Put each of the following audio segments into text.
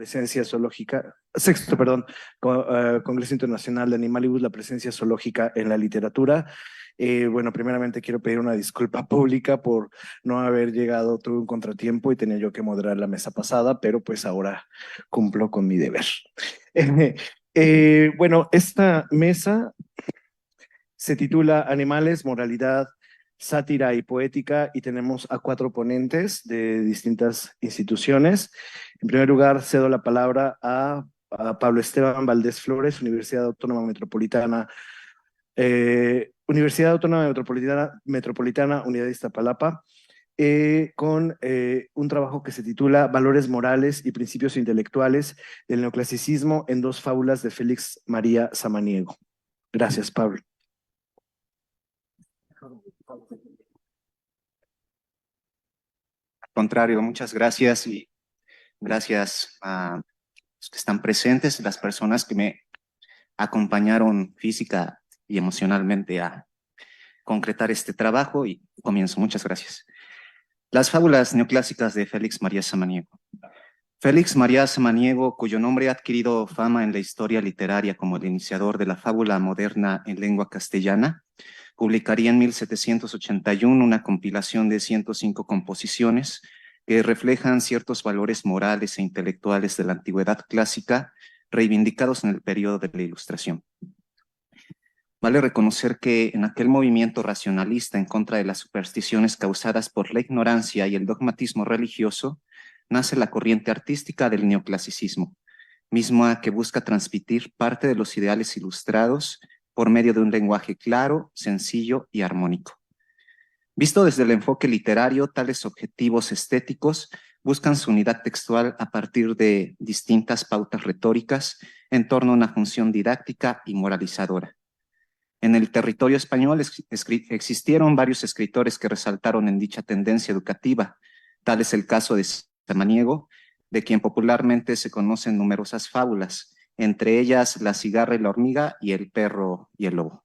presencia zoológica, sexto, perdón, Congreso Internacional de Animalibus, la presencia zoológica en la literatura. Bueno, primeramente quiero pedir una disculpa pública por no haber llegado, tuve un contratiempo y tenía yo que moderar la mesa pasada, pero pues ahora cumplo con mi deber. Bueno, esta mesa se titula Animales, Moralidad, Sátira y Poética y tenemos a 4 ponentes de distintas instituciones. En primer lugar, cedo la palabra a Pablo Esteban Valdés Flores, Universidad Autónoma Metropolitana, Metropolitana, Unidad de Iztapalapa, con un trabajo que se titula Valores morales y principios intelectuales del neoclasicismo en 2 fábulas de Félix María Samaniego. Gracias, Pablo. Al contrario, muchas gracias y gracias a los que están presentes, las personas que me acompañaron física y emocionalmente a concretar este trabajo y comienzo. Muchas gracias. Las fábulas neoclásicas de Félix María Samaniego. Félix María Samaniego, cuyo nombre ha adquirido fama en la historia literaria como el iniciador de la fábula moderna en lengua castellana, publicaría en 1781 una compilación de 105 composiciones que reflejan ciertos valores morales e intelectuales de la antigüedad clásica reivindicados en el periodo de la Ilustración. Vale reconocer que en aquel movimiento racionalista en contra de las supersticiones causadas por la ignorancia y el dogmatismo religioso, nace la corriente artística del neoclasicismo, misma que busca transmitir parte de los ideales ilustrados por medio de un lenguaje claro, sencillo y armónico. Visto desde el enfoque literario, tales objetivos estéticos buscan su unidad textual a partir de distintas pautas retóricas en torno a una función didáctica y moralizadora. En el territorio español existieron varios escritores que resaltaron en dicha tendencia educativa. Tal es el caso de Samaniego, de quien popularmente se conocen numerosas fábulas, entre ellas La cigarra y la hormiga y El perro y el lobo,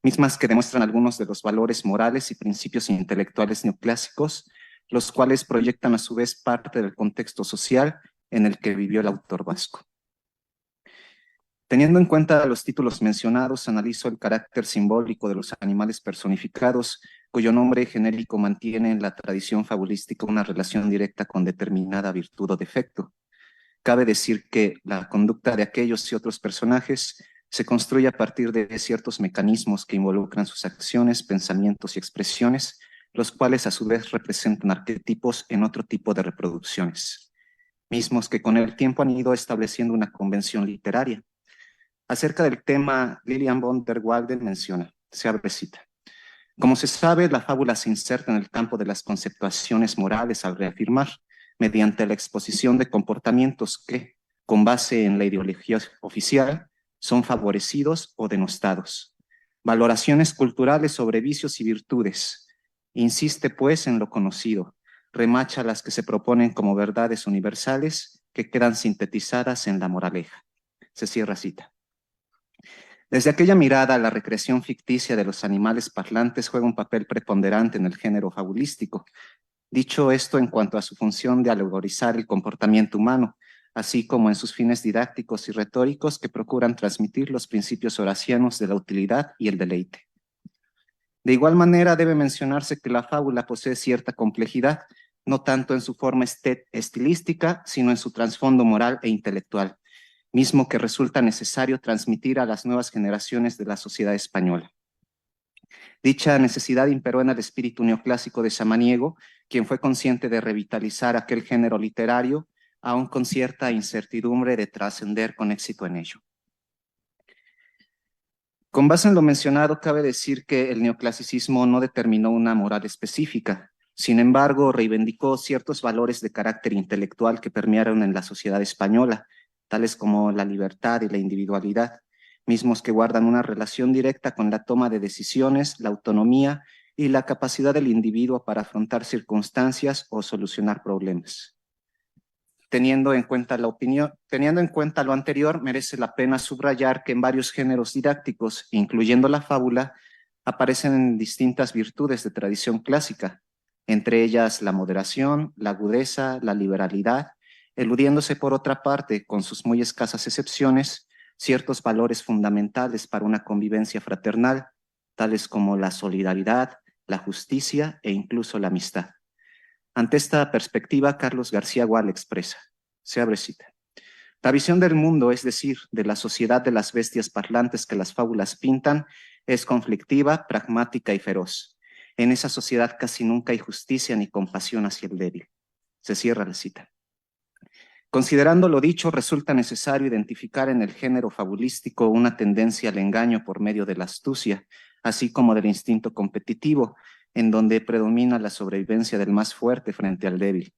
mismas que demuestran algunos de los valores morales y principios intelectuales neoclásicos, los cuales proyectan a su vez parte del contexto social en el que vivió el autor vasco. Teniendo en cuenta los títulos mencionados, analizo el carácter simbólico de los animales personificados, cuyo nombre genérico mantiene en la tradición fabulística una relación directa con determinada virtud o defecto. Cabe decir que la conducta de aquellos y otros personajes se construye a partir de ciertos mecanismos que involucran sus acciones, pensamientos y expresiones, los cuales a su vez representan arquetipos en otro tipo de reproducciones, mismos que con el tiempo han ido estableciendo una convención literaria. Acerca del tema, Lilian von der Walden menciona, se abre cita: como se sabe, la fábula se inserta en el campo de las conceptuaciones morales al reafirmar, mediante la exposición de comportamientos que, con base en la ideología oficial, son favorecidos o denostados. Valoraciones culturales sobre vicios y virtudes. Insiste, pues, en lo conocido, remacha las que se proponen como verdades universales que quedan sintetizadas en la moraleja. Se cierra cita. Desde aquella mirada, la recreación ficticia de los animales parlantes juega un papel preponderante en el género fabulístico. Dicho esto en cuanto a su función de alegorizar el comportamiento humano, así como en sus fines didácticos y retóricos que procuran transmitir los principios horacianos de la utilidad y el deleite. De igual manera, debe mencionarse que la fábula posee cierta complejidad, no tanto en su forma estilística, sino en su trasfondo moral e intelectual, mismo que resulta necesario transmitir a las nuevas generaciones de la sociedad española. Dicha necesidad imperó en el espíritu neoclásico de Samaniego, quien fue consciente de revitalizar aquel género literario, aun con cierta incertidumbre de trascender con éxito en ello. Con base en lo mencionado, cabe decir que el neoclasicismo no determinó una moral específica. Sin embargo, reivindicó ciertos valores de carácter intelectual que permearon en la sociedad española, tales como la libertad y la individualidad, mismos que guardan una relación directa con la toma de decisiones, la autonomía y la capacidad del individuo para afrontar circunstancias o solucionar problemas. Teniendo en cuenta lo anterior, merece la pena subrayar que en varios géneros didácticos, incluyendo la fábula, aparecen distintas virtudes de tradición clásica, entre ellas la moderación, la agudeza, la liberalidad, eludiéndose por otra parte, con sus muy escasas excepciones, ciertos valores fundamentales para una convivencia fraternal, tales como la solidaridad, la justicia e incluso la amistad. Ante esta perspectiva, Carlos García Gual expresa, se abre cita: la visión del mundo, es decir, de la sociedad de las bestias parlantes que las fábulas pintan, es conflictiva, pragmática y feroz. En esa sociedad casi nunca hay justicia ni compasión hacia el débil. Se cierra la cita. Considerando lo dicho, resulta necesario identificar en el género fabulístico una tendencia al engaño por medio de la astucia, así como del instinto competitivo, en donde predomina la sobrevivencia del más fuerte frente al débil.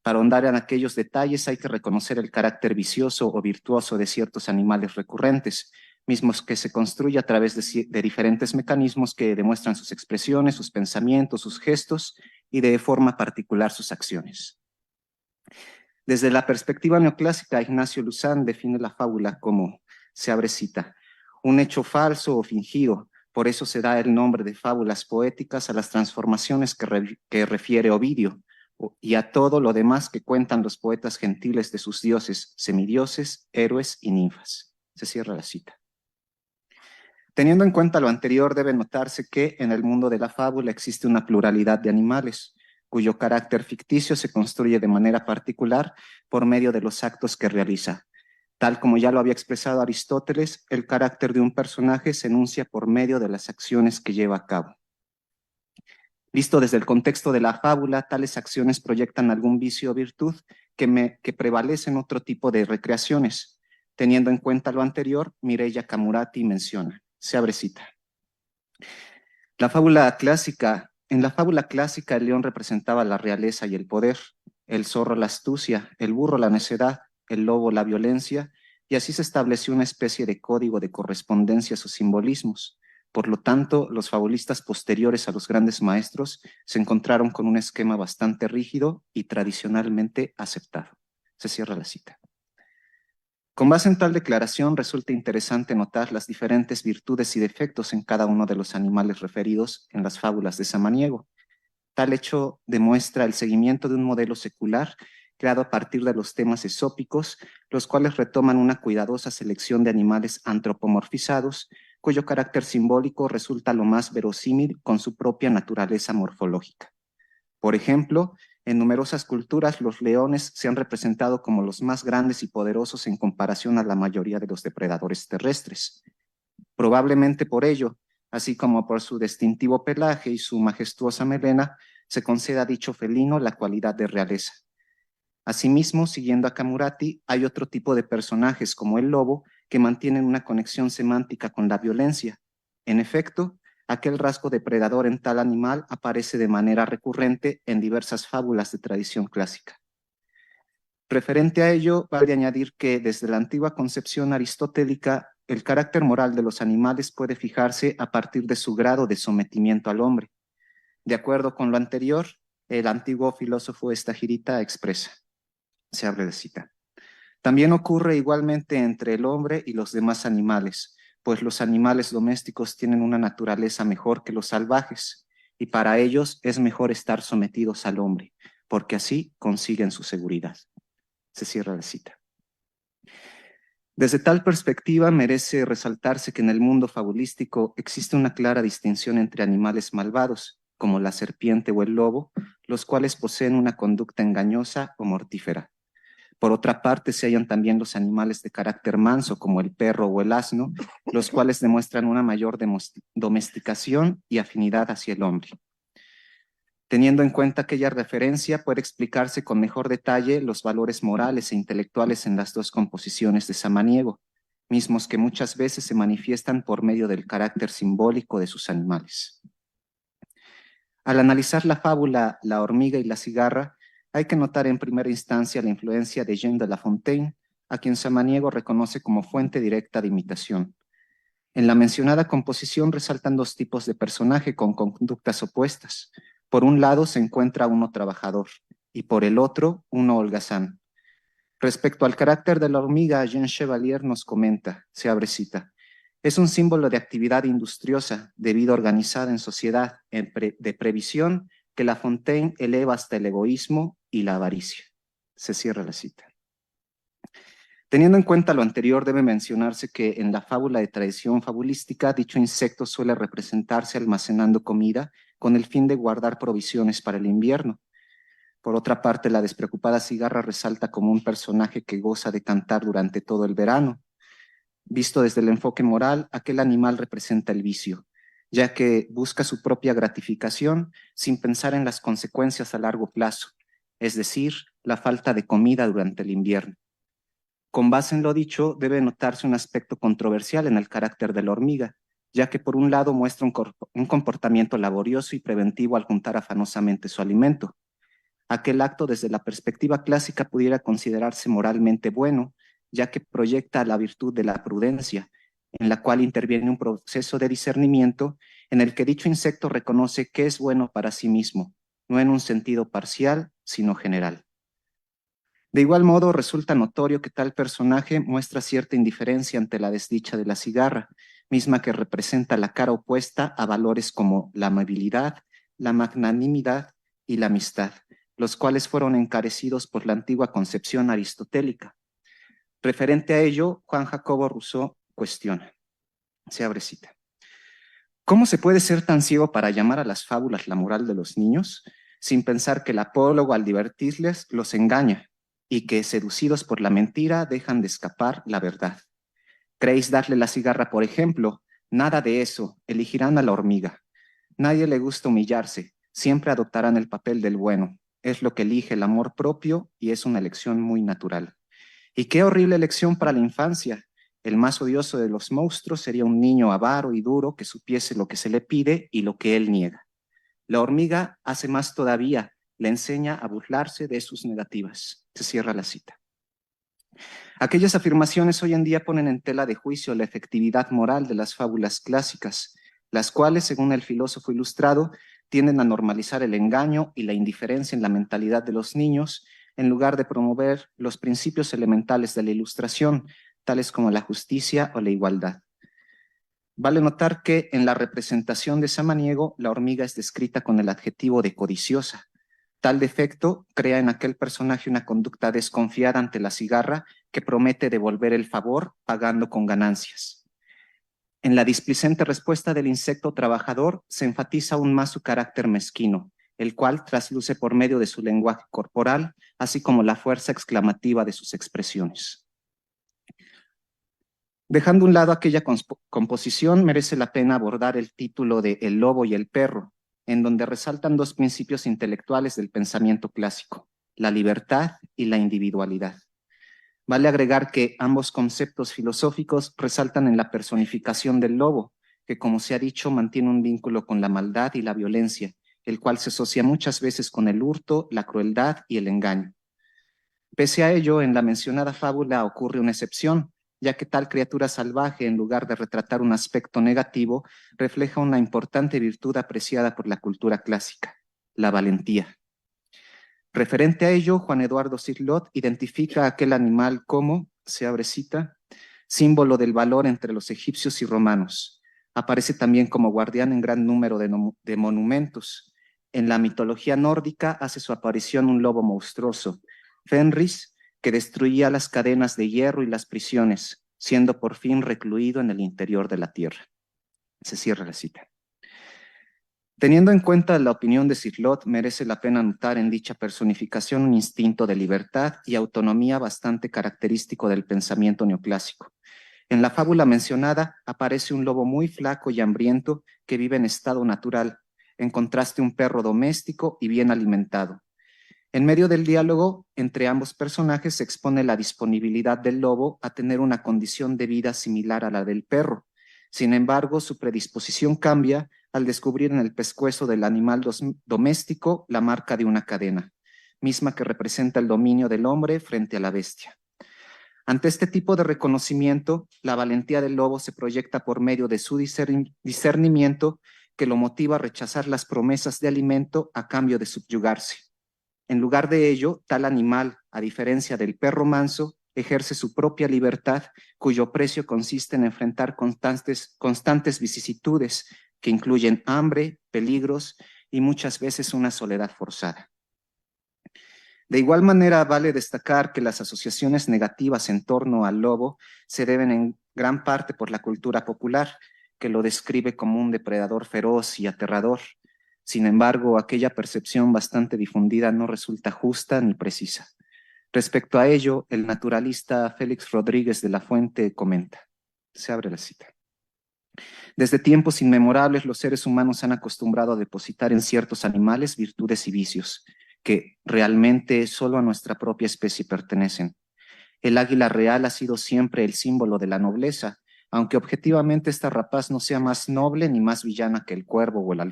Para ahondar en aquellos detalles hay que reconocer el carácter vicioso o virtuoso de ciertos animales recurrentes, mismos que se construyen a través de diferentes mecanismos que demuestran sus expresiones, sus pensamientos, sus gestos y de forma particular sus acciones. Desde la perspectiva neoclásica, Ignacio Luzán define la fábula como, se abre cita, un hecho falso o fingido. Por eso se da el nombre de fábulas poéticas a las transformaciones que refiere Ovidio, y a todo lo demás que cuentan los poetas gentiles de sus dioses, semidioses, héroes y ninfas. Se cierra la cita. Teniendo en cuenta lo anterior, debe notarse que en el mundo de la fábula existe una pluralidad de animales, cuyo carácter ficticio se construye de manera particular por medio de los actos que realiza. Tal como ya lo había expresado Aristóteles, el carácter de un personaje se enuncia por medio de las acciones que lleva a cabo. Visto desde el contexto de la fábula, tales acciones proyectan algún vicio o virtud que prevalece en otro tipo de recreaciones. Teniendo en cuenta lo anterior, Mireia Camurati menciona, se abre cita: en la fábula clásica el león representaba la realeza y el poder, el zorro la astucia, el burro la necedad, el lobo la violencia, y así se estableció una especie de código de correspondencias o simbolismos. Por lo tanto, los fabulistas posteriores a los grandes maestros se encontraron con un esquema bastante rígido y tradicionalmente aceptado. Se cierra la cita. Con base en tal declaración, resulta interesante notar las diferentes virtudes y defectos en cada uno de los animales referidos en las fábulas de Samaniego. Tal hecho demuestra el seguimiento de un modelo secular creado a partir de los temas esópicos, los cuales retoman una cuidadosa selección de animales antropomorfizados, cuyo carácter simbólico resulta lo más verosímil con su propia naturaleza morfológica. Por ejemplo, en numerosas culturas los leones se han representado como los más grandes y poderosos en comparación a la mayoría de los depredadores terrestres. Probablemente por ello, así como por su distintivo pelaje y su majestuosa melena, se conceda a dicho felino la cualidad de realeza. Asimismo, siguiendo a Camurati, hay otro tipo de personajes como el lobo que mantienen una conexión semántica con la violencia. En efecto, aquel rasgo depredador en tal animal aparece de manera recurrente en diversas fábulas de tradición clásica. Referente a ello, vale añadir que desde la antigua concepción aristotélica, el carácter moral de los animales puede fijarse a partir de su grado de sometimiento al hombre. De acuerdo con lo anterior, el antiguo filósofo Estagirita expresa, se abre la cita: también ocurre igualmente entre el hombre y los demás animales, pues los animales domésticos tienen una naturaleza mejor que los salvajes, y para ellos es mejor estar sometidos al hombre, porque así consiguen su seguridad. Se cierra la cita. Desde tal perspectiva merece resaltarse que en el mundo fabulístico existe una clara distinción entre animales malvados, como la serpiente o el lobo, los cuales poseen una conducta engañosa o mortífera. Por otra parte, se hallan también los animales de carácter manso, como el perro o el asno, los cuales demuestran una mayor domesticación y afinidad hacia el hombre. Teniendo en cuenta aquella referencia, puede explicarse con mejor detalle los valores morales e intelectuales en las dos composiciones de Samaniego, mismos que muchas veces se manifiestan por medio del carácter simbólico de sus animales. Al analizar la fábula La hormiga y la cigarra, hay que notar en primera instancia la influencia de Jean de La Fontaine, a quien Samaniego reconoce como fuente directa de imitación. En la mencionada composición resaltan dos tipos de personaje con conductas opuestas. Por un lado se encuentra uno trabajador y por el otro uno holgazán. Respecto al carácter de la hormiga, Jean Chevalier nos comenta, se abre cita: es un símbolo de actividad industriosa, de vida organizada en sociedad, de previsión, que La Fontaine eleva hasta el egoísmo y la avaricia. Se cierra la cita. Teniendo en cuenta lo anterior, debe mencionarse que en la fábula de tradición fabulística, dicho insecto suele representarse almacenando comida con el fin de guardar provisiones para el invierno. Por otra parte, la despreocupada cigarra resalta como un personaje que goza de cantar durante todo el verano. Visto desde el enfoque moral, aquel animal representa el vicio, ya que busca su propia gratificación sin pensar en las consecuencias a largo plazo, es decir, la falta de comida durante el invierno. Con base en lo dicho, debe notarse un aspecto controversial en el carácter de la hormiga, ya que por un lado muestra un comportamiento laborioso y preventivo al juntar afanosamente su alimento. Aquel acto desde la perspectiva clásica pudiera considerarse moralmente bueno, ya que proyecta la virtud de la prudencia, en la cual interviene un proceso de discernimiento en el que dicho insecto reconoce qué es bueno para sí mismo, no en un sentido parcial, sino general. De igual modo, resulta notorio que tal personaje muestra cierta indiferencia ante la desdicha de la cigarra, misma que representa la cara opuesta a valores como la amabilidad, la magnanimidad y la amistad, los cuales fueron encarecidos por la antigua concepción aristotélica. Referente a ello, Juan Jacobo Rousseau cuestiona. Se abre cita. ¿Cómo se puede ser tan ciego para llamar a las fábulas la moral de los niños, sin pensar que el apólogo al divertirles los engaña y que, seducidos por la mentira, dejan de escapar la verdad? ¿Creéis darle la cigarra, por ejemplo? Nada de eso, elegirán a la hormiga. Nadie le gusta humillarse, siempre adoptarán el papel del bueno. Es lo que elige el amor propio y es una elección muy natural. Y qué horrible elección para la infancia. El más odioso de los monstruos sería un niño avaro y duro que supiese lo que se le pide y lo que él niega. La hormiga hace más todavía, le enseña a burlarse de sus negativas. Se cierra la cita. Aquellas afirmaciones hoy en día ponen en tela de juicio la efectividad moral de las fábulas clásicas, las cuales, según el filósofo ilustrado, tienden a normalizar el engaño y la indiferencia en la mentalidad de los niños, en lugar de promover los principios elementales de la ilustración, tales como la justicia o la igualdad. Vale notar que en la representación de Samaniego, la hormiga es descrita con el adjetivo de codiciosa. Tal defecto crea en aquel personaje una conducta desconfiada ante la cigarra que promete devolver el favor pagando con ganancias. En la displicente respuesta del insecto trabajador se enfatiza aún más su carácter mezquino, el cual trasluce por medio de su lenguaje corporal, así como la fuerza exclamativa de sus expresiones. Dejando a un lado aquella composición, merece la pena abordar el título de El lobo y el perro, en donde resaltan dos principios intelectuales del pensamiento clásico, la libertad y la individualidad. Vale agregar que ambos conceptos filosóficos resaltan en la personificación del lobo, que como se ha dicho mantiene un vínculo con la maldad y la violencia, el cual se asocia muchas veces con el hurto, la crueldad y el engaño. Pese a ello, en la mencionada fábula ocurre una excepción, ya que tal criatura salvaje, en lugar de retratar un aspecto negativo, refleja una importante virtud apreciada por la cultura clásica, la valentía. Referente a ello, Juan Eduardo Cirlot identifica a aquel animal como, se abre cita, símbolo del valor entre los egipcios y romanos. Aparece también como guardián en gran número de monumentos. En la mitología nórdica hace su aparición un lobo monstruoso, Fenris, que destruía las cadenas de hierro y las prisiones, siendo por fin recluido en el interior de la tierra. Se cierra la cita. Teniendo en cuenta la opinión de Cirlot, merece la pena notar en dicha personificación un instinto de libertad y autonomía bastante característico del pensamiento neoclásico. En la fábula mencionada aparece un lobo muy flaco y hambriento que vive en estado natural, en contraste un perro doméstico y bien alimentado. En medio del diálogo entre ambos personajes se expone la disponibilidad del lobo a tener una condición de vida similar a la del perro. Sin embargo, su predisposición cambia al descubrir en el pescuezo del animal doméstico la marca de una cadena, misma que representa el dominio del hombre frente a la bestia. Ante este tipo de reconocimiento, la valentía del lobo se proyecta por medio de su discernimiento que lo motiva a rechazar las promesas de alimento a cambio de subyugarse. En lugar de ello, tal animal, a diferencia del perro manso, ejerce su propia libertad, cuyo precio consiste en enfrentar constantes vicisitudes que incluyen hambre, peligros y muchas veces una soledad forzada. De igual manera, vale destacar que las asociaciones negativas en torno al lobo se deben en gran parte por la cultura popular, que lo describe como un depredador feroz y aterrador. Sin embargo, aquella percepción bastante difundida no resulta justa ni precisa. Respecto a ello, el naturalista Félix Rodríguez de la Fuente comenta, se abre la cita. Desde tiempos inmemorables los seres humanos han acostumbrado a depositar en ciertos animales virtudes y vicios que realmente solo a nuestra propia especie pertenecen. El águila real ha sido siempre el símbolo de la nobleza, aunque objetivamente esta rapaz no sea más noble ni más villana que el cuervo o el halcón.